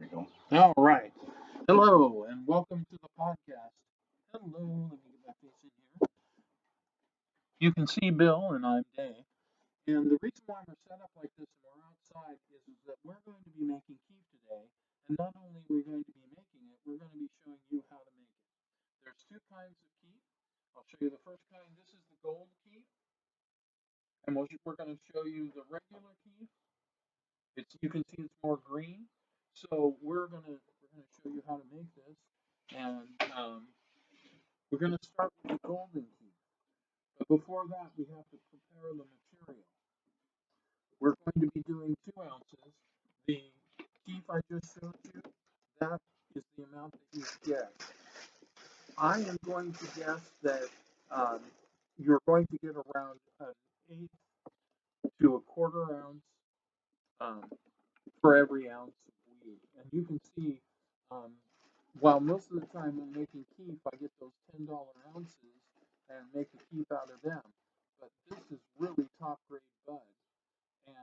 we go. All right. Hello and welcome to the podcast. Hello, let me get my face in here. You can see Bill and I'm Dave. And the reason why we're set up like this and we're outside is that we're going to be making Kief today. And not only are we going to be making it, we're going to be showing you how to make it. There's two kinds of Kief. I'll show you the first kind. This is the gold Kief. And we're going to show you the regular Kief. You can see it's more green. So we're gonna show you how to make this. And we're going to start with the golden key. But before that, we have to prepare the material. We're going to be doing 2 ounces. The keef I just showed you, that is the amount that you get. I am going to guess that you're going to get around an eighth to a quarter ounce um, for every ounce of weed. And you can see, um, while most of the time when making keef, I get those $10 ounces and make a keef out of them. But this is really top grade bud, and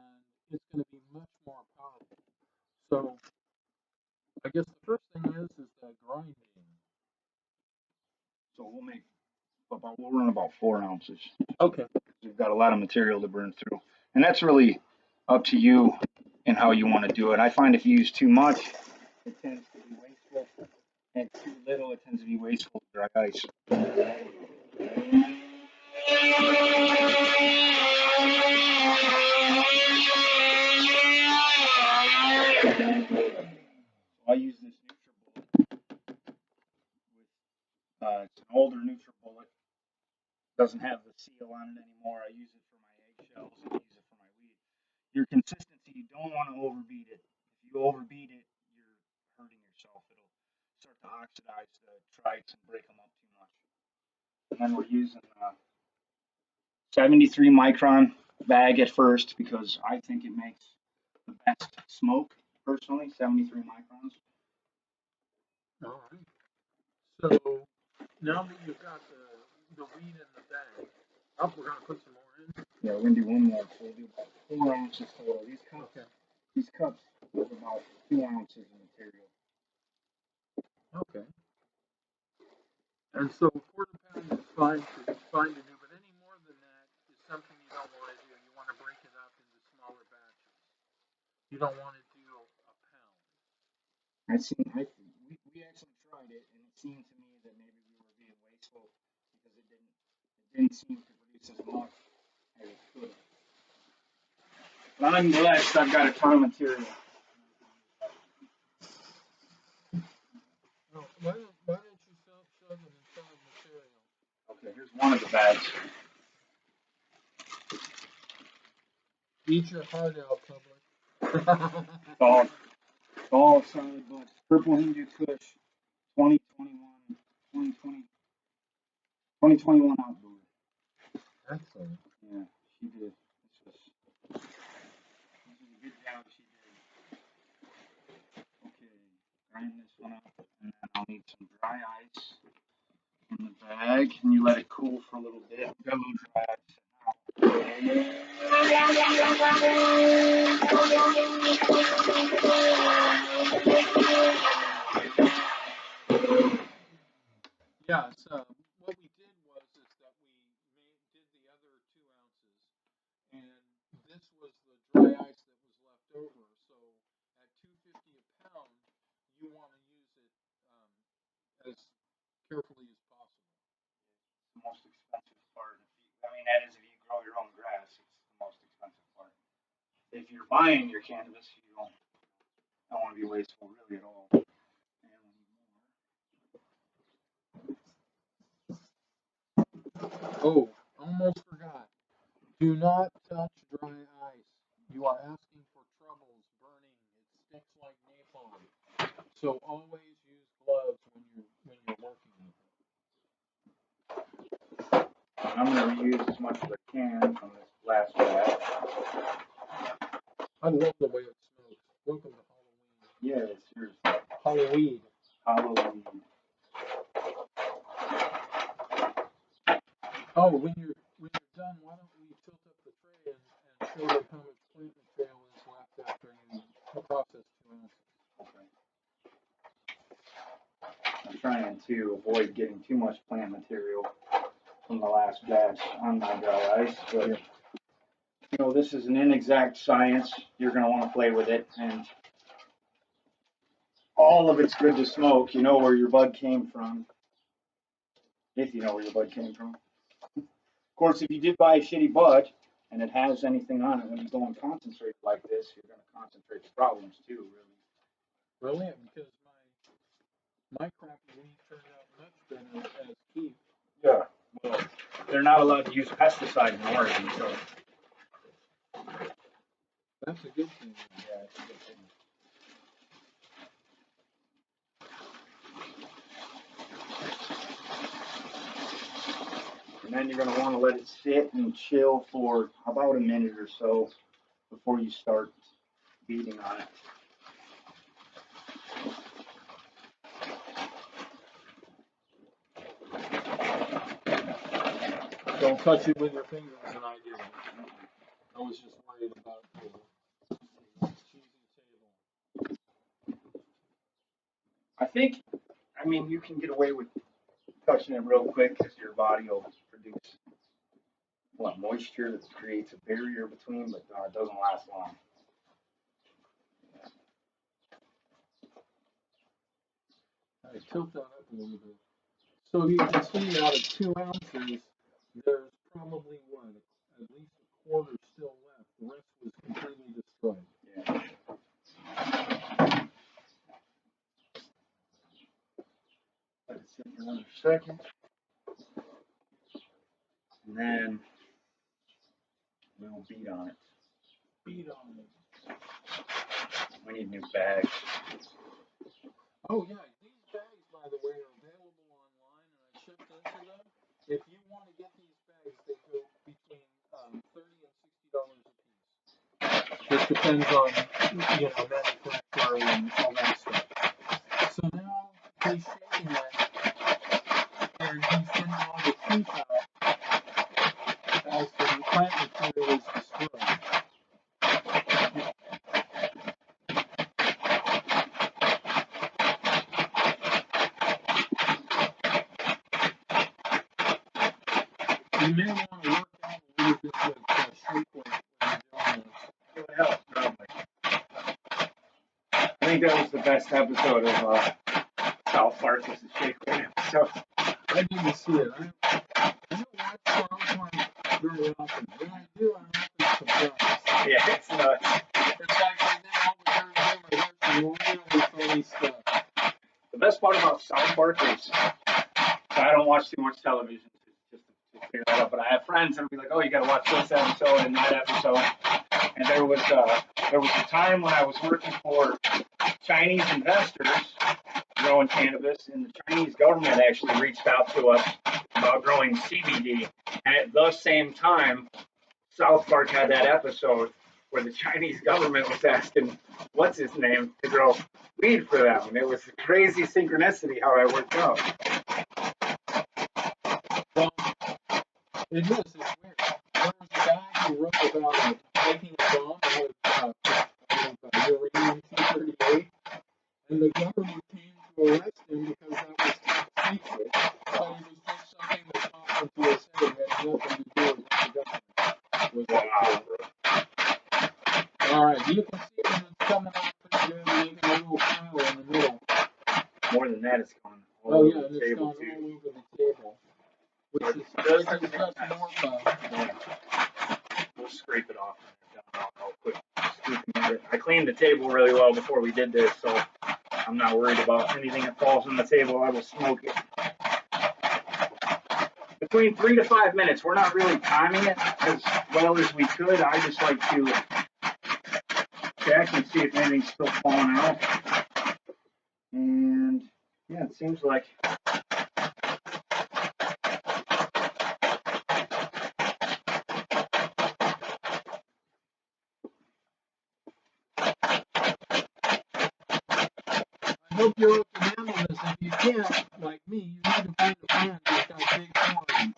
it's going to be much more powerful. So I guess the first thing is the grinding. So we'll run about 4 ounces. Okay. We've got a lot of material to burn through, and that's really up to you and how you want to do it. I find if you use too much, it tends to be wasteful, and too little, it tends to be wasteful dry ice. So I use this NutriBullet with it's an older NutriBullet. Doesn't have the seal on it anymore. I use it for my eggshells and I use it for my weed. Your consistency, you don't want to overbeat it. If you overbeat it, you're hurting yourself. It'll start to oxidize the trikes and break them up too much. And then we're using 73 micron bag at first because I think it makes the best smoke. Personally, 73 microns. All right. So now that you've got the weed in the bag, we're going to put some more in. Yeah, we're gonna do one more. So we'll do about 4 ounces total. These cups hold about 2 ounces of material. Okay. And so a quarter pound is fine to do, but any more than that is something you don't want to do. You want to break it up into smaller batches. You don't want to do a pound. We actually tried it, and it seemed to me that maybe we were being wasteful because it didn't seem to produce as much as it could. But I'm blessed. I've got a ton of material. Why don't you show them some of the material? Okay, here's one of the bags. Eat your heart out, public. It's all solid books. Purple Hindu Kush, 2021, 2020, 2021 outdoor. Excellent. Yeah, she did. This is a good job she did. Okay, grind this one up, and then I'll need some dry ice in the bag, and you let it cool for a little bit. We've got a little dry ice Yeah. So what we did is that did the other 2 ounces, and this was the dry ice that was left over. So at 250 a pound, you want to use it as carefully as possible. the most expensive part. I mean, that is if you grow your own grass, it's the most expensive part. If you're buying your cannabis, you don't want to be wasteful really at all. Oh, almost forgot. Do not touch dry ice. You are asking for troubles burning. It sticks like napalm. So always use gloves when you're working with it. I'm going to reuse as much as I can from this last bag. I love the way it smokes. Welcome to Halloween. Yeah, seriously. Halloween. Halloween. Oh, when you're done, why don't we tilt up the tray and show them how much plant material is left after you process 2 ounces? Okay. I'm trying to avoid getting too much plant material from the last batch on my dry ice, but this is an inexact science. You're going to want to play with it, and all of it's good to smoke. You know where your bud came from, if you know where your bud came from. Of course, if you did buy a shitty bud and it has anything on it, when you go and concentrate like this, you're going to concentrate the problems too, really. Really? Because my crappy weed turned out much better as Kief. Yeah. Well, they're not allowed to use pesticide in Oregon, so That's a good thing. yeah, it's a good thing. And then you're going to want to let it sit and chill for about a minute or so before you start beating on it. Don't touch it with your fingers, and I did. I was just worried about the cheesy table. I mean, you can get away with touching it real quick because your body will produce moisture that creates a barrier between, but it doesn't last long. I tilt that up a little bit. So you can see out of 2 ounces, there's probably at least a quarter still left. The rest was completely destroyed. Yeah. Let it sit for another second. And then we'll beat on it. Beat on it. We need new bags. Oh yeah, these bags, by the way, are available online, and I shipped into them. If you want to get these bags, they go between $30 and $60 a piece. Just depends on manufacturer and all that stuff. So now he's shaking it, and he's getting all the teeth out as the plant material is destroyed. You may want to work out a little bit with shake weight when you're doing this. It would help, probably. I think that was the best episode of South Park, was the shake weight episode. I didn't see it. I don't watch South Park very often. When I do, I'm often surprised. Yeah, it's nuts. It's like they did all the time they have some really funny stuff. The best part about South Park is, I don't watch too much television, just to clear that up, but I have friends that will be like, oh, you got to watch this episode and that episode. And there was a time when I was working for Chinese investors growing cannabis, and the Chinese government actually reached out to us about growing CBD. And at the same time, South Park had that episode where the Chinese government was asking, what's his name, to grow weed for them. And it was a crazy synchronicity how that worked out. Well, it is. It's weird. There was a guy who wrote about making a bomb with uranium-238, and the government came to arrest him because that was top secret. But it was just something that popped into his head. It had nothing to do with the government. All right, you can see that it's coming out pretty good, making a little pile in the middle. More than that, it's going all Oh over yeah, and the it's table gone too. all over the table. Which is just more fun. Yeah. We'll scrape it off real quick. I cleaned the table really well before we did this, so I'm not worried about anything that falls on the table. I will smoke it. Between 3 to 5 minutes. We're not really timing it as well as we could. I just like to check and see if anything's still falling out. And yeah, it seems like I hope you're able to handle this. If you can't, like me, you need to find a friend who's got big farm.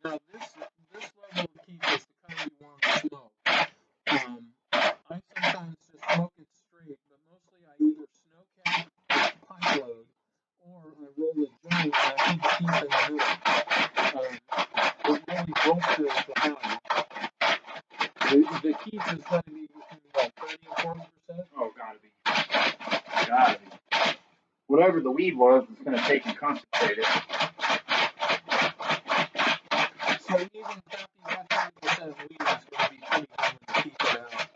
Now this level of keep Kief and the new. It really broke the hell. The Kief is going to be between what, 30 and 40%? Oh, gotta be. Gotta be. Whatever the weed was, it's gonna take and concentrate it. So even crappy 30% weed is going to be pretty good when you keep it out.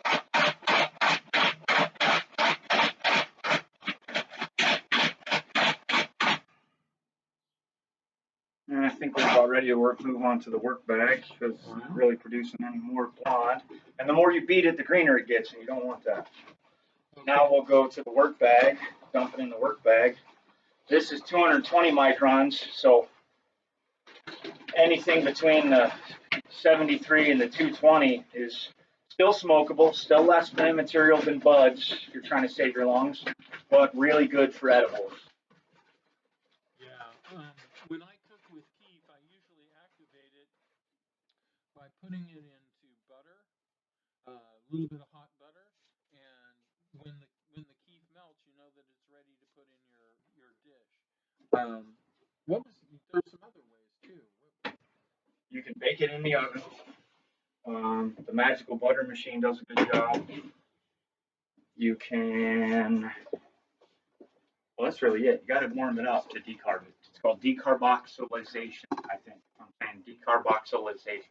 And I think we're about ready to move on to the work bag because it's not really producing any more blonde. And the more you beat it, the greener it gets, and you don't want that. Okay. Now we'll go to the work bag, dump it in the work bag. This is 220 microns, so anything between the 73 and the 220 is still smokable, still less plant material than buds if you're trying to save your lungs, but really good for edibles. Yeah. When I cook with Kief, I usually activate it by putting it into butter, a little bit of hot butter, and when the Kief melts, you know that it's ready to put in your dish. There's some other ways too. You can bake it in the oven. The magical butter machine does a good job. You can, well, that's really it. You got to warm it up to decarb it. It's called decarboxylation, I think. I'm saying decarboxylation.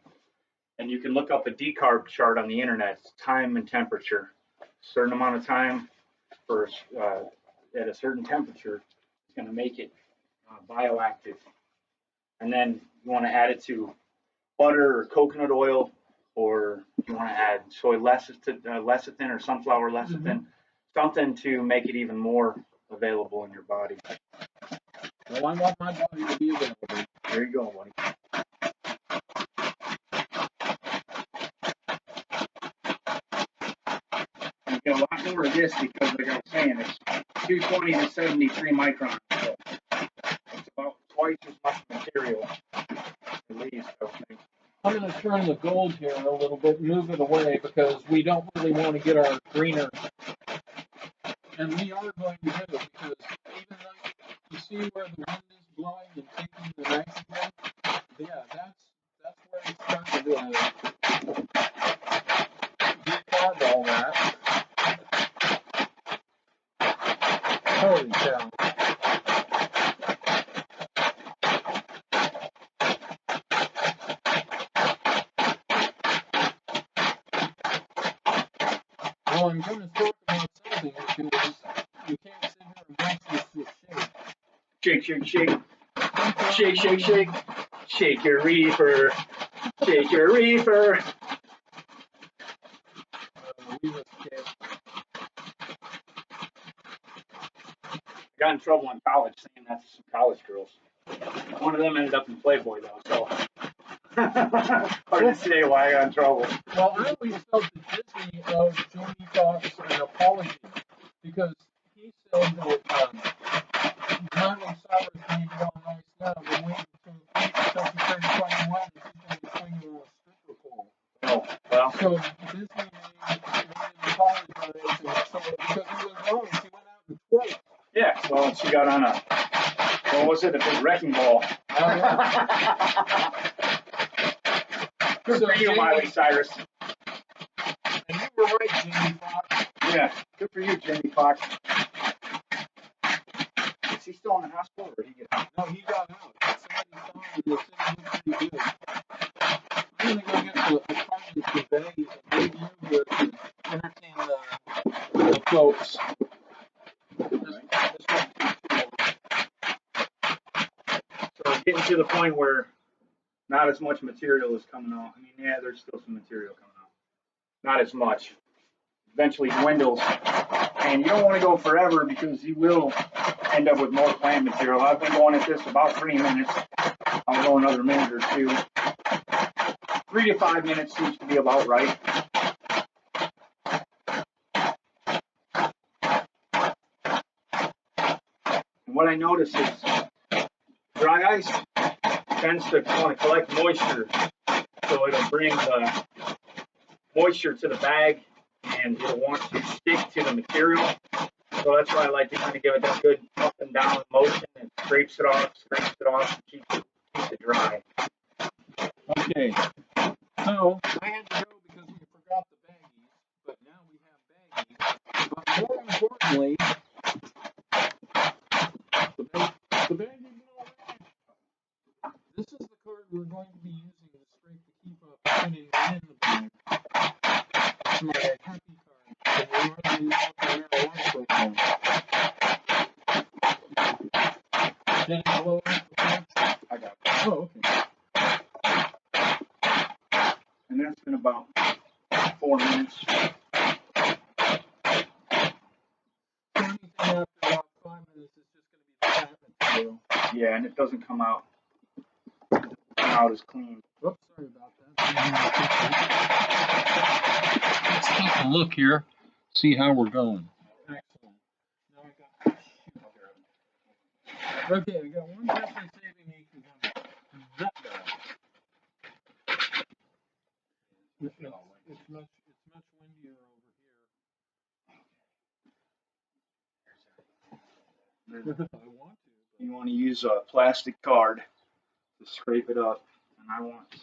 And you can look up a decarb chart on the internet. It's time and temperature. A certain amount of time for at a certain temperature is going to make it bioactive. And then you want to add it to butter or coconut oil, or you want to add soy lecithin or sunflower lecithin, something to make it even more available in your body. Well, I want my body to be available. There you go, buddy. You get a lot more of this because, like I was saying, it's 220 to 73 microns. So it's about twice as much material, at least, I think. I'm going to turn the gold here a little bit, move it away because we don't really want to get our greener. And we are going to do it because even though you see where the wind is blowing and taking the nitrogen, yeah, that's where it's starting to decarb all that. Holy cow. Well, I'm going to talk about something because you can't sit here and watch this just shake. Shake, shake, shake. Shake, shake, shake. Shake your reefer. Shake your reefer. I got in trouble in college saying that to some college girls. One of them ended up in Playboy, though, so hard to say why I got in trouble. Well, I always felt the Disney of Jamie Foxx an apology because he said that Miley Cyrus made it all nice now, but waiting until she turned 21 and she's going to be swinging on a stripper pole. Oh, well. So Disney made an apology so because he was wrong. She went out and twerked. Yeah, well, she got on a, what was it, a big wrecking ball. Good for you, Miley Cyrus. And you were right, Jamie Foxx. Yeah, good for you, Jamie Foxx. Is he still in the hospital, or did he get out? No, he got out. Somebody saw him and the city looked pretty good. I'm going to go get the comments to Betty and leave you to entertain the folks. So getting to the point where not as much material is coming out. I mean, yeah, there's still some material coming out. Not as much. Eventually dwindles. And you don't want to go forever because you will end up with more plant material. I've been going at this about 3 minutes. I'll go another minute or two. 3 to 5 minutes seems to be about right. And what I notice is dry ice tends to want to collect moisture, so it'll bring the moisture to the bag and it'll want to stick to the material. So that's why I like to kind of give it that good up and down motion and scrapes it off, and keeps it dry. Okay. So I had to go because we forgot the baggies, but now we have baggies. But more importantly, the baggies are all right. This is the card we're going to be using to scrape the Kief up and putting it in the bag. It's my happy card. So we're running now for marijuana program. Did it blow up before? I got it. Oh, okay. And that's been about 4 minutes. So anything after about 5 minutes is just going to be the fat material. Yeah, and it doesn't come out as clean. Oops, sorry about that. Let's take a look here, see how we're going. Excellent. Now I got. Okay, we got one person saving me because I'm that bad. It's much windier over here. If I want to. You want to use a plastic card to scrape it up, and I want to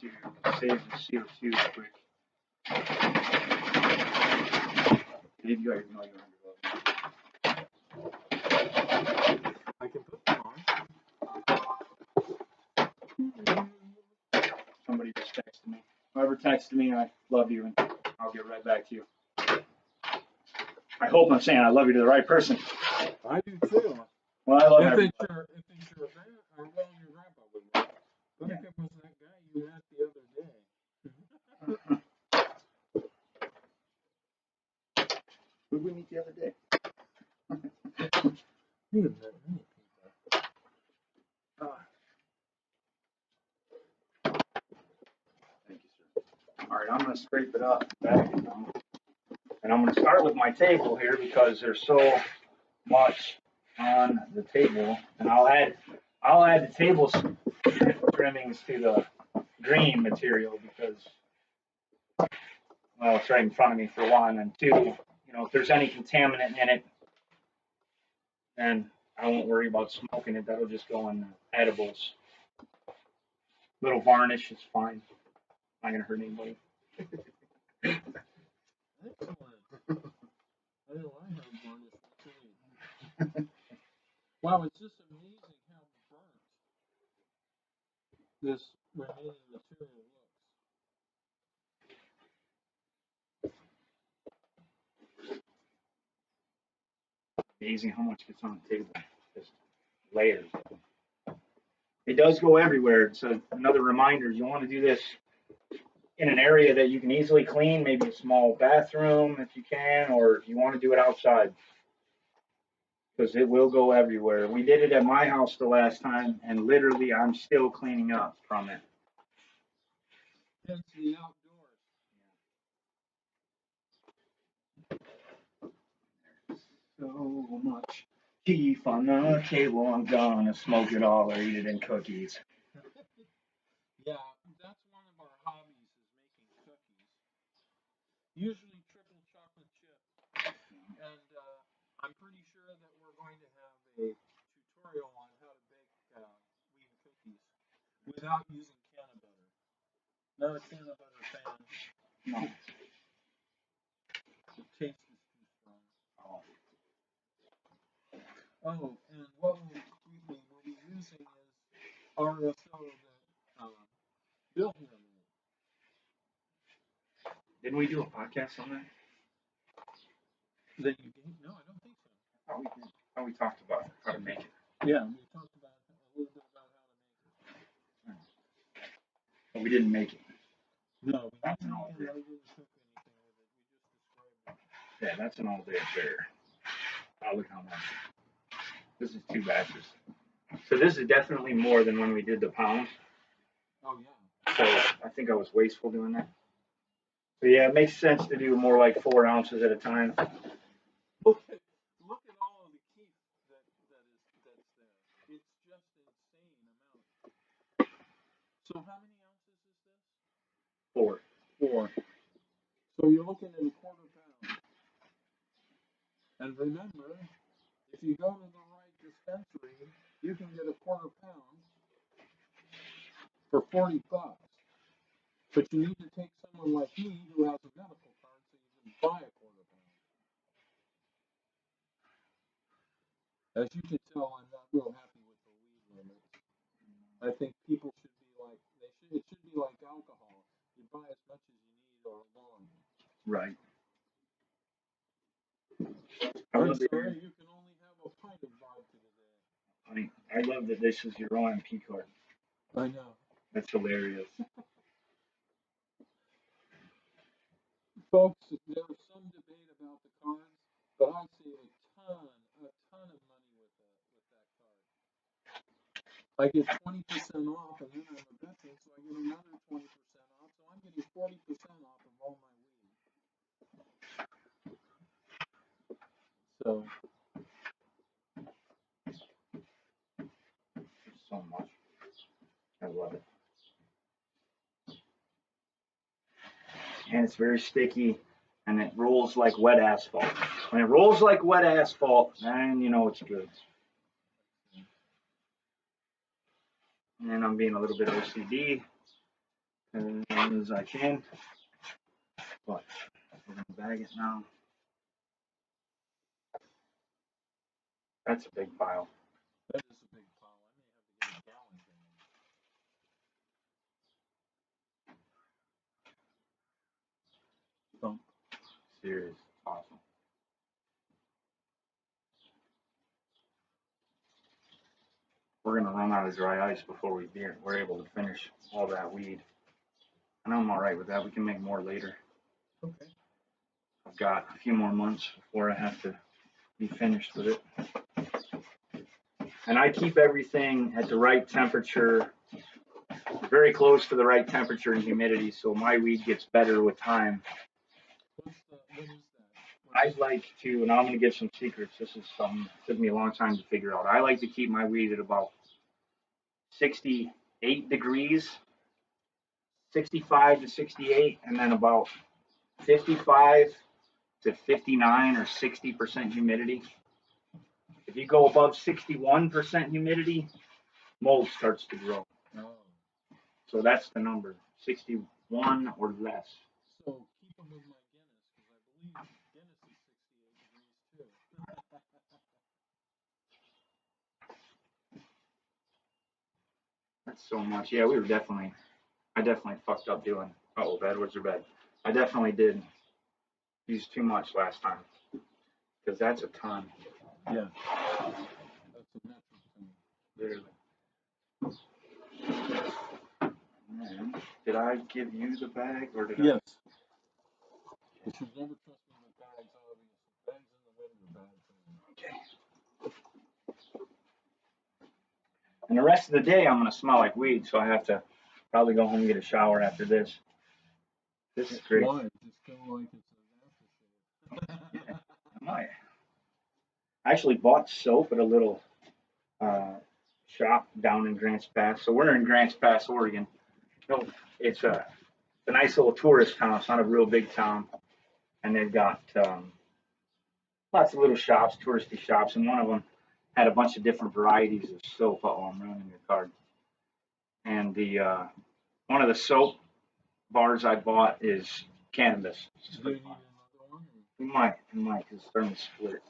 save the CO2 quick. Dave, you already know you're under I can put them on. Somebody just texted me. Whoever texted me, I love you, and I'll get right back to you. I hope I'm saying I love you to the right person. I do too. Well, I love if everybody. it's your friend, or well, your grandpa would know. But if it was that guy you met the other day. Who did we meet the other day? You have met many people. Thank you, sir. All right, I'm going to scrape it up. And I'm going to start with my table here because there's so much on the table, and I'll add the table trimmings to the green material because, well, it's right in front of me for one, and two, if there's any contaminant in it, then I won't worry about smoking it. That'll just go in edibles. Little varnish is fine. Not gonna hurt anybody. Excellent. I know I have varnish too. Wow, it's just amazing how burnt this remaining material looks. Amazing how much gets on the table. Just layers. It does go everywhere. So another reminder: you want to do this in an area that you can easily clean, maybe a small bathroom if you can, or you want to do it outside because it will go everywhere. We did it at my house the last time, and literally I'm still cleaning up from it. Hence the outdoors. So much Kief on the table, I'm gonna smoke it all or eat it in cookies. Yeah, that's one of our hobbies is making cookies. Usually triple chocolate chip. And I'm pretty sure that we're going to have a tutorial on how to bake wheat cookies without using can of butter. Not a can of butter fan. No. The taste is too strong. Oh, and what we will be using is RSO that Bill here made. Didn't we do a podcast on that? That you gave? No, I don't think so. Oh, we did. Oh, we talked about how to make it. Yeah, we talked about a little bit about how to make it. But we didn't make it. No, we That's didn't an all make day. it. I didn't cook anything with it. We just described it. Yeah, that's an all day affair. Oh, look how much. This is 2 batches. So this is definitely more than when we did the pound. Oh yeah. So I think I was wasteful doing that. But yeah, it makes sense to do more like 4 ounces at a time. Look at all of the Kief that's there. It's just insane amount. So how many ounces is this? 4. 4. So you're looking at a quarter pound. And remember, if you go to the right dispensary, you can get a quarter pound for $40. But you need to take someone like me who has a medical card so you can buy a quarter pound. As you can tell, I'm not real happy with the weed limits. I think people should be like it should be like alcohol. You buy as much as you need or long. Right. I'm sorry, you can only have a pint of vodka today. I love that this is your OMP card. I know. That's hilarious. Folks, there's some debate about the cards, but I save a ton of money with that card. I get 20% off, and then I'm a veteran, so I get another 20% off. So I'm getting 40% off of all my weed. So There's so much. I love it. And it's very sticky, and it rolls like wet asphalt. When it rolls like wet asphalt, then you know it's good. And I'm being a little bit OCD as I can, but we're gonna bag it now. That's a big pile. that is a big pile. I may have to get a gallon thing. Serious, awesome. We're gonna run out of dry ice before we're able to finish all that weed. And I'm all right with that. We can make more later. Okay. I've got a few more months before I have to be finished with it. And I keep everything at the right temperature, very close to the right temperature and humidity, so my weed gets better with time. What is that? I'd like to, and I'm going to give some secrets. This is something that took me a long time to figure out. I like to keep my weed at about 68 degrees, 65 to 68, and then about 55 to 59 or 60% humidity. If you go above 61% humidity, mold starts to grow. Oh. So that's the number, 61 or less. So keep them with my Guinness, because I believe Guinness is 68 degrees too. That's so much. Yeah, I definitely fucked up doing. Oh, Edwards are bad. I definitely did use too much last time because that's a ton. Yeah. That's a metric ton. Literally. Man, did I give you the bag or did Yes. You should never trust me with bags, obviously. Bags in the wind are bad for me. Okay. And the rest of the day, I'm gonna smell like weed, so I have to probably go home and get a shower after this. This is great. Why? Just feel like it's an aftershave. Yeah, I might. I actually bought soap at a little shop down in Grants Pass. So we're in Grants Pass, Oregon. No, it's a nice little tourist town. It's not a real big town, and they've got lots of little shops, touristy shops, and one of them had a bunch of different varieties of soap. Oh, I'm running your card. And the one of the soap bars I bought is cannabis. Do you need another one? We might, because it's starting to split.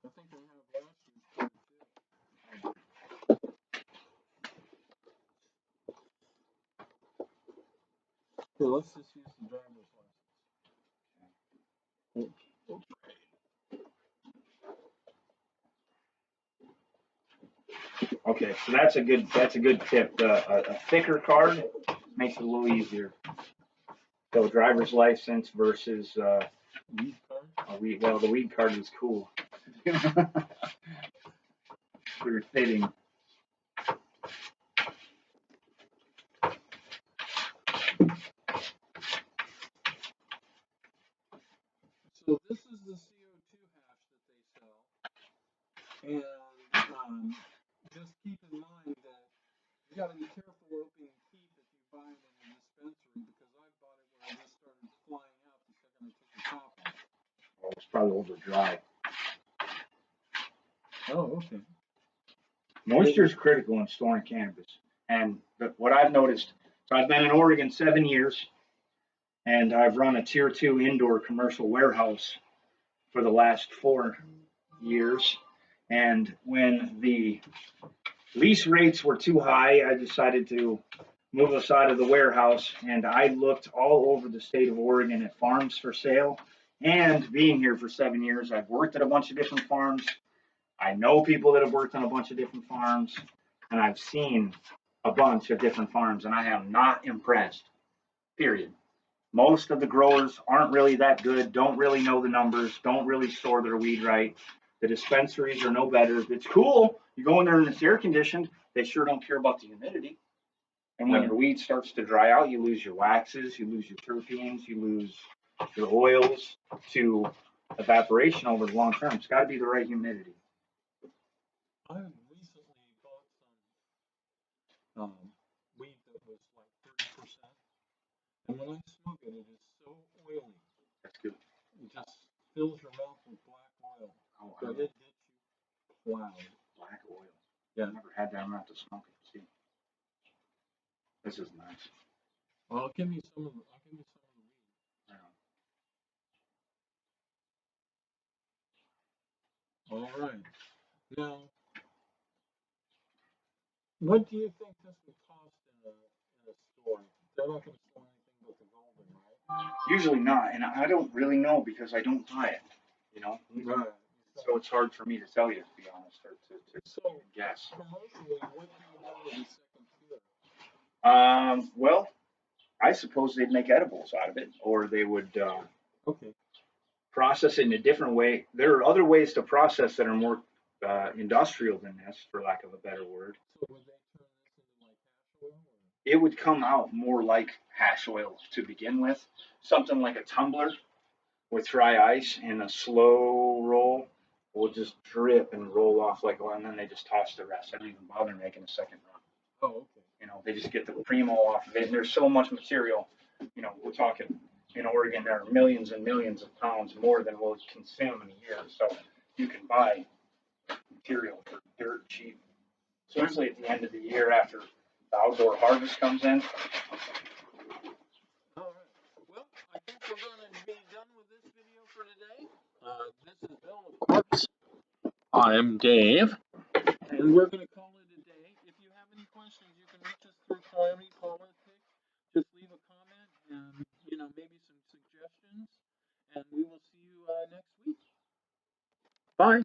I think I have last year's card too. Here, let's just use the driver's license. Okay, so that's a good tip. A thicker card makes it a little easier. So driver's license versus Weed card? a weed. Well, the weed card was cool. We were fitting. So this is the CO2 hash that they sell, and just keep in mind that you got to be careful opening Kief if you buy it in a dispensary, because I bought it where I just started flying out the second I took the top off. Oh, it's probably over dry. Oh, okay. Moisture is critical in storing cannabis. And what I've noticed, so I've been in Oregon 7 years, and I've run a tier two indoor commercial warehouse for the last 4 years. And when the lease rates were too high, I decided to move us out of the warehouse. And I looked all over the state of Oregon at farms for sale. And being here for 7 years, I've worked at a bunch of different farms. I know people that have worked on a bunch of different farms, and I've seen a bunch of different farms, and I am not impressed. Period. Most of the growers aren't really that good, don't really know the numbers, don't really store their weed right. The dispensaries are no better. It's cool. You go in there and it's air conditioned. They sure don't care about the humidity. And when your weed starts to dry out, you lose your waxes, you lose your terpenes, you lose your oils to evaporation over the long term. It's got to be the right humidity. I recently bought some weed that was like 30%, and when I smoke it, it is so oily. That's good. It just fills your mouth with black oil. Oh, So it hits you loud. black oil. Yeah. I've never had that. I'm gonna have to smoke it. See, this is nice. Well, I'll give you some of the weed. All right. Now, what do you think this would cost in a store? They're not going to sell anything but the golden, right? Usually not, and I don't really know because I don't buy it. You know, Right. so it's hard for me to tell you, to be honest, or to So, guess. commercially, what do you know would be second tier? Well, I suppose they'd make edibles out of it, or they would Okay. process it in a different way. There are other ways to process that are more industrial than this, for lack of a better word. So, would they turn this into like hash oil? It would come out more like hash oil to begin with, something like a tumbler with dry ice and a slow roll will just drip and roll off like oil, and then they just toss the rest. I don't even bother making a second run. Oh, okay. You know, they just get the primo off of it, and there's so much material. You know, we're talking in Oregon, there are millions and millions of pounds more than we'll consume in a year. So you can buy material for dirt cheap, especially at the end of the year after the outdoor harvest comes in. All right. Well, I think we're going to be done with this video for today. This is Bill, of course. I'm Dave, and we're going to call it a day. If you have any questions, you can reach us through Calamity Politics. Just leave a comment and, maybe some suggestions, and we will see you next week. Bye.